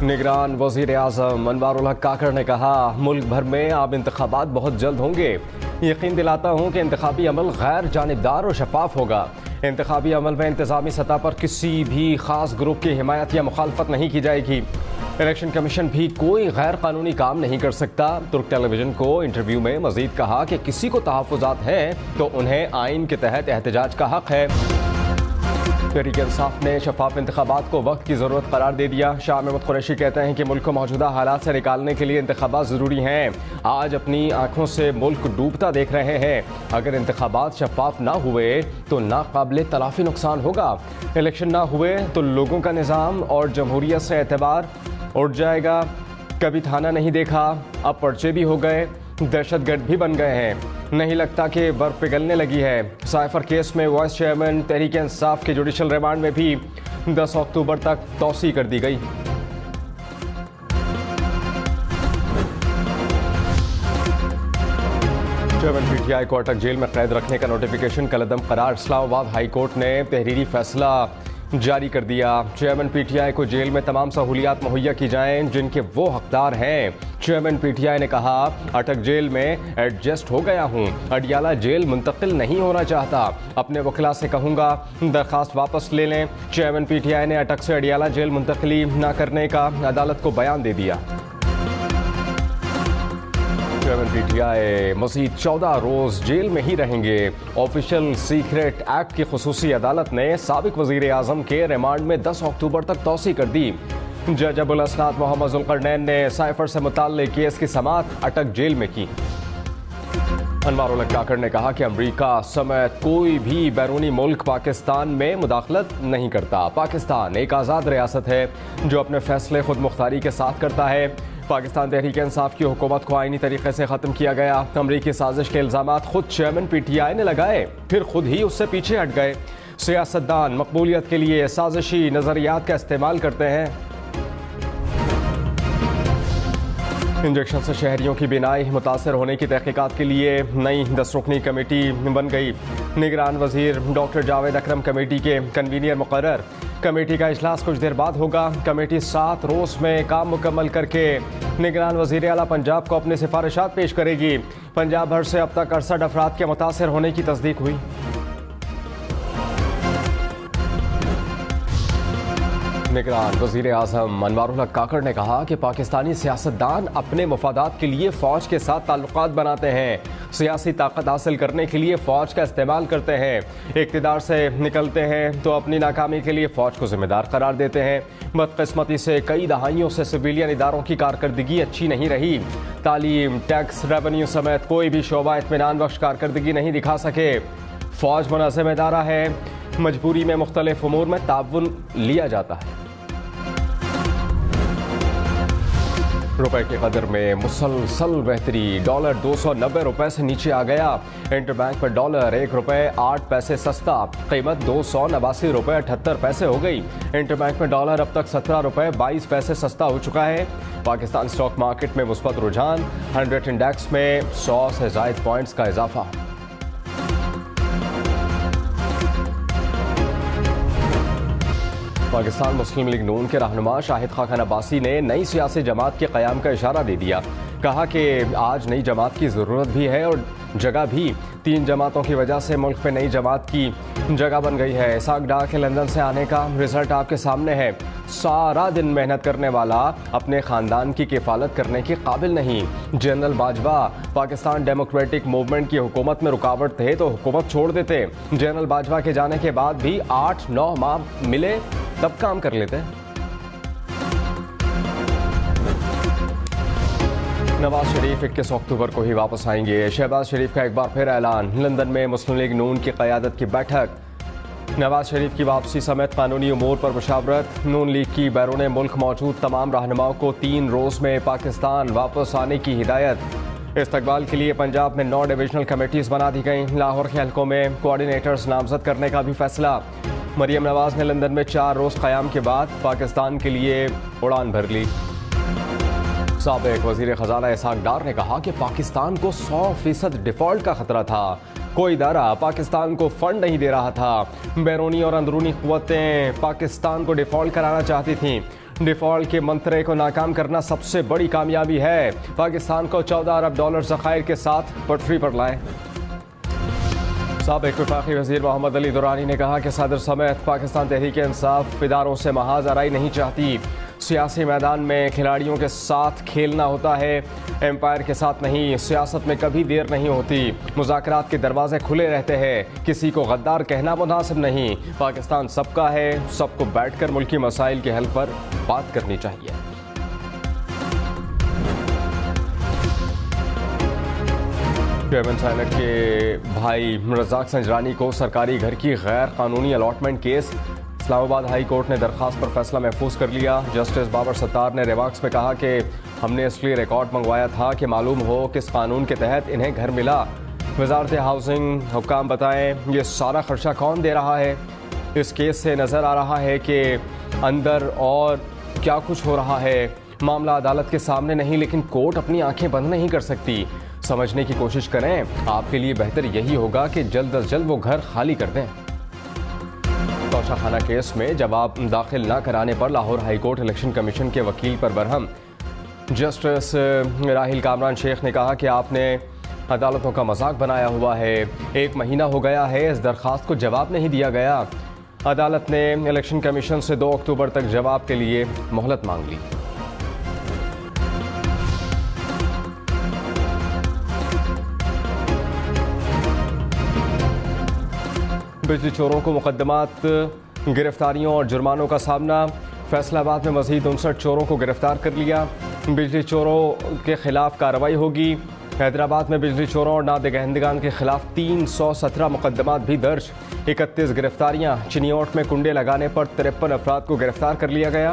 निगरान वज़ीर आज़म अनवारुल हक काकड़ ने कहा, मुल्क भर में अब इंतखाबात बहुत जल्द होंगे। यकीन दिलाता हूँ कि इंतखाबी अमल गैर जानिबदार और शफाफ होगा। इंतखाबी अमल में इंतजामी सतह पर किसी भी खास ग्रुप की हिमायत या मुखालफत नहीं की जाएगी। इलेक्शन कमीशन भी कोई गैर कानूनी काम नहीं कर सकता। तुर्क टेलीविजन को इंटरव्यू में मजीद कहा कि किसी को तहफ़्फ़ुज़ात हैं तो उन्हें आइन के तहत एहतजाज का हक है। तहरीक इंसाफ ने शफाफ इंतखाबात को वक्त की ज़रूरत करार दे दिया। शाह महमूद कुरैशी कहते हैं कि मुल्क को मौजूदा हालात से निकालने के लिए इंतखाबात ज़रूरी हैं। आज अपनी आँखों से मुल्क डूबता देख रहे हैं। अगर इंतखाबात शफाफ ना हुए तो नाकाबिले तलाफ़ी नुकसान होगा। इलेक्शन ना हुए तो लोगों का निज़ाम और जमहूरियत से एतबार उठ जाएगा। कभी थाना नहीं देखा, अब पर्चे भी हो गए, दहशतगर्द भी बन गए हैं। नहीं लगता कि बर्फ पिघलने लगी है। साइफर केस में वाइस चेयरमैन तहरीक इंसाफ के जुडिशल रिमांड में भी 10 अक्टूबर तक तौसी कर दी गई। चेयरमैन पीटीआई को अटक जेल में कैद रखने का नोटिफिकेशन कलअदम करार। इस्लामाबाद हाई कोर्ट ने तहरीरी फैसला जारी कर दिया। चेयरमैन पीटीआई को जेल में तमाम सहूलियात मुहैया की जाएं जिनके वो हकदार हैं। चेयरमैन पीटीआई ने कहा, अटक जेल में एडजस्ट हो गया हूं, अडियाला जेल मुंतकिल नहीं होना चाहता। अपने वकीला से कहूंगा दरखास्त वापस ले लें। चेयरमैन पीटीआई ने अटक से अडियाला जेल मुंतकिली न करने का अदालत को बयान दे दिया। चेयरमैन पीटीआई मज़ीद 14 रोज़ जेल में ही रहेंगे। ऑफिशियल सीक्रेट एक्ट की खुसूसी अदालत ने साबिक वज़ीर आज़म के रिमांड में 10 अक्टूबर तक तौसी कर दी। जज अबुल असनाद मोहम्मद ज़ुल्क़रनैन ने साइफर से मुताल्लिक़ केस की समाअत अटक जेल में की। अनवारुल हक काकड़ ने कहा कि अमरीका समेत कोई भी बैरूनी मुल्क पाकिस्तान में मुदाखलत नहीं करता। पाकिस्तान एक आज़ाद रियासत है जो अपने फैसले खुद मुख्तारी के साथ करता है। पाकिस्तान तहरीक इंसाफ की हुकूमत को आईनी तरीके से ख़त्म किया गया। अमरीकी साजिश के इल्ज़ामात खुद चेयरमैन पीटीआई ने लगाए, फिर खुद ही उससे पीछे हट गए। सियासतदान मकबूलियत के लिए साजिशी नज़रियात का इस्तेमाल करते हैं। इंजेक्शन से शहरियों की बीनाई मुतासर होने की तहकीकात के लिए नई 10 रुकनी कमेटी बन गई। निगरान वजीर डॉक्टर जावेद अकरम कमेटी के कन्वीनियर मुकर्रर। कमेटी का इजलास कुछ देर बाद होगा। कमेटी 7 रोज़ में काम मुकम्मल करके निगरान वज़ीर आला पंजाब को अपनी सिफारिशात पेश करेगी। पंजाब भर से अब तक 68 अफराद के मुतासर होने की तस्दीक हुई। निगरान वज़ीर आज़म अनवारुल हक काकड़ ने कहा कि पाकिस्तानी सियासतदान अपने मफादात के लिए फ़ौज के साथ ताल्लुकात बनाते हैं, सियासी ताकत हासिल करने के लिए फ़ौज का इस्तेमाल करते हैं। इक़्तिदार से निकलते हैं तो अपनी नाकामी के लिए फ़ौज को जिम्मेदार करार देते हैं। बदकिस्मती से कई दहाइयों से सिविलियन इदारों की कारकर्दगी अच्छी नहीं रही। तालीम, टैक्स, रेवेन्यू समेत कोई भी शोबा इत्मीनान बख्श कारकर्दगी नहीं दिखा सके। फ़ौज मुनज़्ज़म इदारा है, मजबूरी में मुख्तलिफ उमूर में ताउन लिया जाता है। रुपए की कदर में मुसलसल बेहतरी। डॉलर 290 रुपए से नीचे आ गया। इंटरबैंक पर डॉलर 1 रुपए 8 पैसे सस्ता, कीमत 289 रुपए 78 पैसे हो गई। इंटरबैंक में डॉलर अब तक 17 रुपए 22 पैसे सस्ता हो चुका है। पाकिस्तान स्टॉक मार्केट में मुस्बत रुझान। 100 इंडेक्स में 100 से ज़ायद पॉइंट्स का इजाफा। पाकिस्तान मुस्लिम लीग नून के रहनुमा शाहिद खान अब्बासी ने नई सियासी जमात के क़याम का इशारा दे दिया। कहा कि आज नई जमात की ज़रूरत भी है और जगह भी। 3 जमातों की वजह से मुल्क में नई जमात की जगह बन गई है। इसाक डार के लंदन से आने का रिजल्ट आपके सामने है। सारा दिन मेहनत करने वाला अपने ख़ानदान की किफ़ालत करने के काबिल नहीं। General Bajwa Pakistan democratic movement की हुकूमत में रुकावट थे तो हुकूमत छोड़ देते। जनरल बाजवा के जाने के बाद भी 8-9 माह मिले तब काम कर लेते। नवाज शरीफ 21 अक्टूबर को ही वापस आएंगे। शहबाज शरीफ का एक बार फिर ऐलान। लंदन में मुस्लिम लीग नून की क़यादत की बैठक। नवाज शरीफ की वापसी समेत कानूनी उमूर पर मुशावरत। नून लीग की बैरून मुल्क मौजूद तमाम रहनुमाओं को 3 रोज़ में पाकिस्तान वापस आने की हिदायत। इस्तकबाल के लिए पंजाब में 9 डिविजनल कमेटीज़ बना दी गई। लाहौर के हलकों में कोऑर्डिनेटर्स नामजद करने का भी फैसला। मरियम नवाज ने लंदन में 4 रोज़ क़याम के बाद पाकिस्तान के लिए उड़ान भर ली। साबिक वज़ीर ख़ज़ाना इसाक डार ने कहा कि पाकिस्तान को 100% डिफ़ॉल्ट का खतरा था। कोई इदारा पाकिस्तान को फंड नहीं दे रहा था। बैरूनी और अंदरूनी क़ुव्वतें पाकिस्तान को डिफ़ॉल्ट कराना चाहती थीं। डिफॉल्ट के मंत्रे को नाकाम करना सबसे बड़ी कामयाबी है। पाकिस्तान को 14 अरब डॉलर ज़खायर के साथ पटरी पर लाए। साबिक़ वफाकी वज़ीर मोहम्मद अली दुरानी ने कहा कि सदर समेत पाकिस्तान तहरीक इंसाफ इदारों से महाज आराई नहीं चाहती। सियासी मैदान में खिलाड़ियों के साथ खेलना होता है, एम्पायर के साथ नहीं। सियासत में कभी देर नहीं होती, मुज़ाकरात के दरवाजे खुले रहते हैं। किसी को गद्दार कहना मुनासिब नहीं। पाकिस्तान सबका है, सबको बैठकर मुल्की मसाइल के हल पर बात करनी चाहिए। चेयरमैन सेनेट के भाई रज़ाक संजरानी को सरकारी घर की गैर कानूनी allotment case. Islamabad high court ने दरख्वास्त पर फैसला महफूज कर लिया। जस्टिस बाबर सत्तार ने रिमार्क्स में कहा कि हमने इसलिए रिकॉर्ड मंगवाया था कि मालूम हो किस कानून के तहत इन्हें घर मिला। वजारत हाउसिंग हुक्काम बताएं ये सारा खर्चा कौन दे रहा है। इस केस से नज़र आ रहा है कि अंदर और क्या कुछ हो रहा है। मामला अदालत के सामने नहीं, लेकिन कोर्ट अपनी आंखें बंद नहीं कर सकती। समझने की कोशिश करें। आपके लिए बेहतर यही होगा कि जल्द अज जल्द वो घर खाली कर दें। तौशाखाना केस में जवाब दाखिल न कराने पर लाहौर हाईकोर्ट इलेक्शन कमीशन के वकील पर बरहम। जस्टिस राहिल कामरान शेख ने कहा कि आपने अदालतों का मजाक बनाया हुआ है। 1 महीना हो गया है, इस दरख्वास्त को जवाब नहीं दिया गया। अदालत ने इलेक्शन कमीशन से 2 अक्टूबर तक जवाब के लिए मोहलत मांग ली। बिजली चोरों को मुकदमात, गिरफ्तारियों और जुर्मानों का सामना। फैसलाबाद में मजीद 59 चोरों को गिरफ्तार कर लिया। बिजली चोरों के खिलाफ कार्रवाई होगी। हैदराबाद में बिजली चोरों और नादगहंदगान के खिलाफ 317 मुकदमात भी दर्ज। 31 गिरफ्तारियां। चिनियोट में कुंडे लगाने पर 53 अफराद को गिरफ्तार कर लिया गया।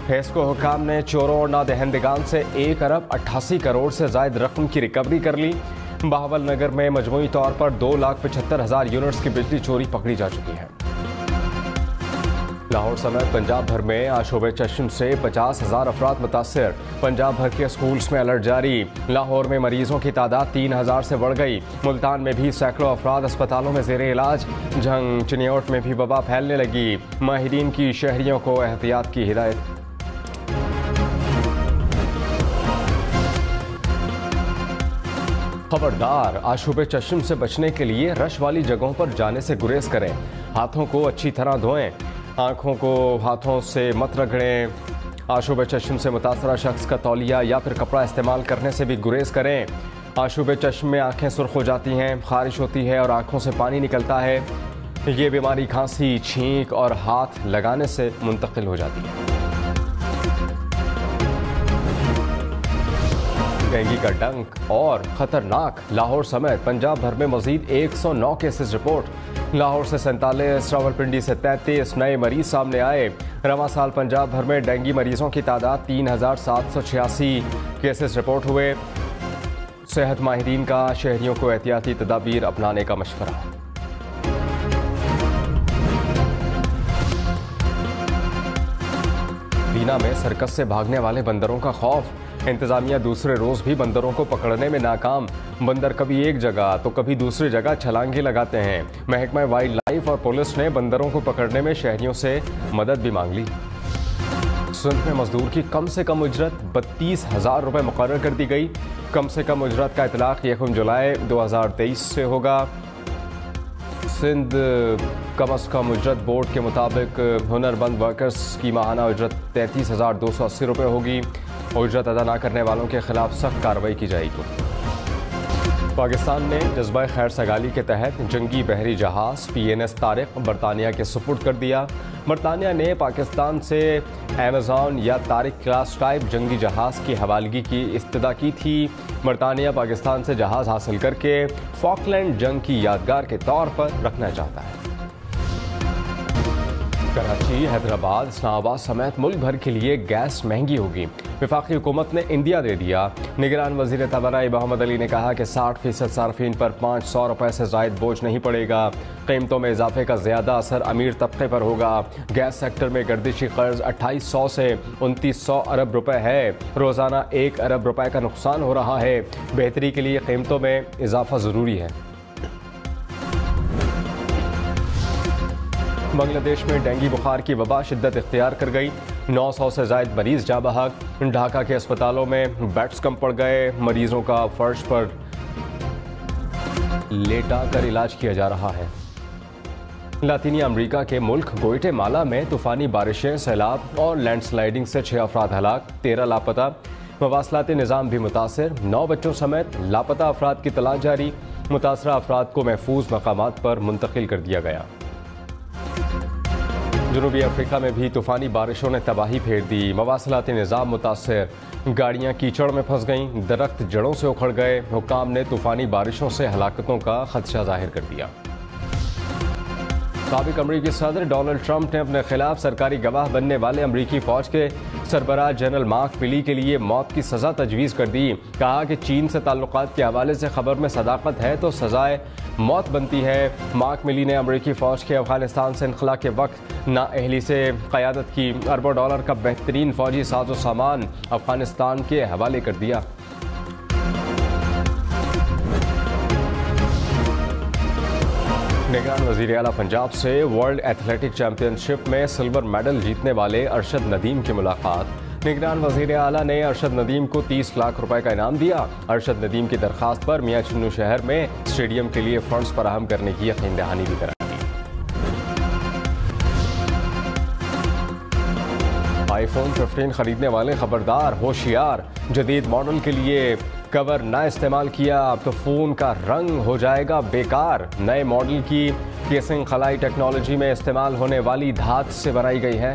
फेस्को हुकाम ने चोरों और नादगहंदगान से 1 अरब 88 करोड़ से ज़ायद रकम की रिकवरी कर ली। बहावल नगर में मजमूई तौर पर 2,75,000 यूनिट्स की बिजली चोरी पकड़ी जा चुकी है। लाहौर समेत पंजाब भर में आशोबे चश्म से 50,000 अफराद मुतासर। पंजाब भर के स्कूल्स में अलर्ट जारी। लाहौर में मरीजों की तादाद 3,000 से बढ़ गई। मुल्तान में भी सैकड़ों अफराद अस्पतालों में ज़ेरे इलाज। झंग चिनियोट में भी वबा फैलने लगी। माहिरीन की शहरियों को एहतियात की हिदायत। खबरदार, आशुबे चश्म से बचने के लिए रश वाली जगहों पर जाने से गुरेज करें। हाथों को अच्छी तरह धोएं। आँखों को हाथों से मत रगड़ें। आशुबे चश्म से मुतासरा शख्स का तौलिया या फिर कपड़ा इस्तेमाल करने से भी गुरेज करें। आशुबे चश्म में आँखें सुर्ख हो जाती हैं, खारिश होती है और आँखों से पानी निकलता है। ये बीमारी खांसी, छींक और हाथ लगाने से मुंतकिल हो जाती है। डेंगू का डंक और खतरनाक। लाहौर समेत पंजाब भर में मजीद 109 केसेस रिपोर्ट। लाहौर से 47, रावलपिंडी से 33 नए मरीज सामने आए। रवां साल पंजाब भर में डेंगू मरीजों की तादाद 3,786 केसेस रिपोर्ट हुए। सेहत माहिरीन का शहरियों को एहतियाती तदाबीर अपनाने का मशवरा। बीना में सर्कस से भागने वाले बंदरों का खौफ। इंतजामिया दूसरे रोज भी बंदरों को पकड़ने में नाकाम। बंदर कभी एक जगह तो कभी दूसरी जगह छलांगे लगाते हैं। महकमा वाइल्ड लाइफ और पुलिस ने बंदरों को पकड़ने में शहरियों से मदद भी मांग ली। सिंध में मजदूर की कम से कम उजरत 32,000 रुपये मुकर्रर कर दी गई। कम से कम उजरत का इतलाक 1 जुलाई 2023 से होगा। सिंध कम अज़ कम उजरत बोर्ड के मुताबिक हुनरमंद वर्कर्स की माहाना उजरत 33,280 रुपये होगी। उजरत अदा न करने वालों के खिलाफ सख्त कार्रवाई की जाएगी। पाकिस्तान ने जज्बा खैर सगाली के तहत जंगी बहरी जहाज़ PNS तारिक बरतानिया के सुपुर्द कर दिया। बरतानिया ने पाकिस्तान से अमेज़ॉन या तारिक क्लास टाइप जंगी जहाज़ की हवालगी की इस्तदा की थी। बरतानिया पाकिस्तान से जहाज़ हासिल करके फॉकलैंड जंग की यादगार के तौर पर रखना चाहता है। कराची, हैदराबाद, इस्लामाबाद समेत मुल्क भर के लिए गैस महंगी होगी। वफाकी हुकूमत ने इंदिया दे दिया। निगरान वज़ीर तवानाई मोहम्मद अली ने कहा कि 60% सार्फिन पर 500 रुपये से ज़ायद बोझ नहीं पड़ेगा। कीमतों में इजाफे का ज़्यादा असर अमीर तबके पर होगा। गैस सेक्टर में गर्दिशी कर्ज 2800 से 2900 अरब रुपये है। रोज़ाना 1 अरब रुपये का नुकसान हो रहा है। बेहतरी के लिए कीमतों में इजाफा ज़रूरी है। बांग्लादेश में डेंगू बुखार की वबा शिद्दत इख्तियार कर गई। 900 से ज़ायद मरीज जा बहक। ढाका के अस्पतालों में बेड्स कम पड़ गए। मरीजों का फर्श पर लेटा कर इलाज किया जा रहा है। लातीनी अमेरिका के मुल्क ग्वाटेमाला में तूफानी बारिशें, सैलाब और लैंडस्लाइडिंग से 6 अफराद हलाक, 13 लापता। मवासलाती निज़ाम भी मुतासर, 9 बच्चों समेत लापता अफराद की तलाश जारी। मुतासरा अफराद को महफूज मकामात पर मुंतकिल कर दिया गया। जनूबी अफ्रीका में भी तूफानी बारिशों ने तबाही फेर दी। मवासलाती निज़ाम मुतासर, गाड़ियाँ कीचड़ में फंस गईं, दरख्त जड़ों से उखड़ गए। हुक्काम ने तूफानी बारिशों से हलाकतों का खदशा जाहिर कर दिया। साबिक अमरीकी सदर डोनाल्ड ट्रंप ने अपने खिलाफ सरकारी गवाह बनने वाले अमरीकी फौज के सरबराह जनरल मार्क मिली के लिए मौत की सज़ा तजवीज़ कर दी। कहा कि चीन से ताल्लुकात के हवाले से खबर में सदाकत है तो सजाए मौत बनती है। मार्क मिली ने अमरीकी फ़ौज के अफगानिस्तान से इनखला के वक्त नाअहली से क़यादत की। अरबों डॉलर का बेहतरीन फ़ौजी साजो सामान अफगानिस्तान के हवाले कर दिया। निगरान वज़ीर आला पंजाब से वर्ल्ड एथलेटिक चैंपियनशिप में सिल्वर मेडल जीतने वाले अरशद नदीम की मुलाकात। निगरान वज़ीर आला ने अरशद नदीम को 30 लाख रुपए का इनाम दिया। अरशद नदीम की दरख्वास्त पर मियां चुन्नू शहर में स्टेडियम के लिए फंड्स फराहम करने की यकीन दहानी भी करा दी। आईफोन 15 खरीदने वाले खबरदार, होशियार। जदीद मॉडल के लिए कवर ना इस्तेमाल किया तो फ़ोन का रंग हो जाएगा बेकार। नए मॉडल की केसिंग खलाई टेक्नोलॉजी में इस्तेमाल होने वाली धात से बनाई गई है।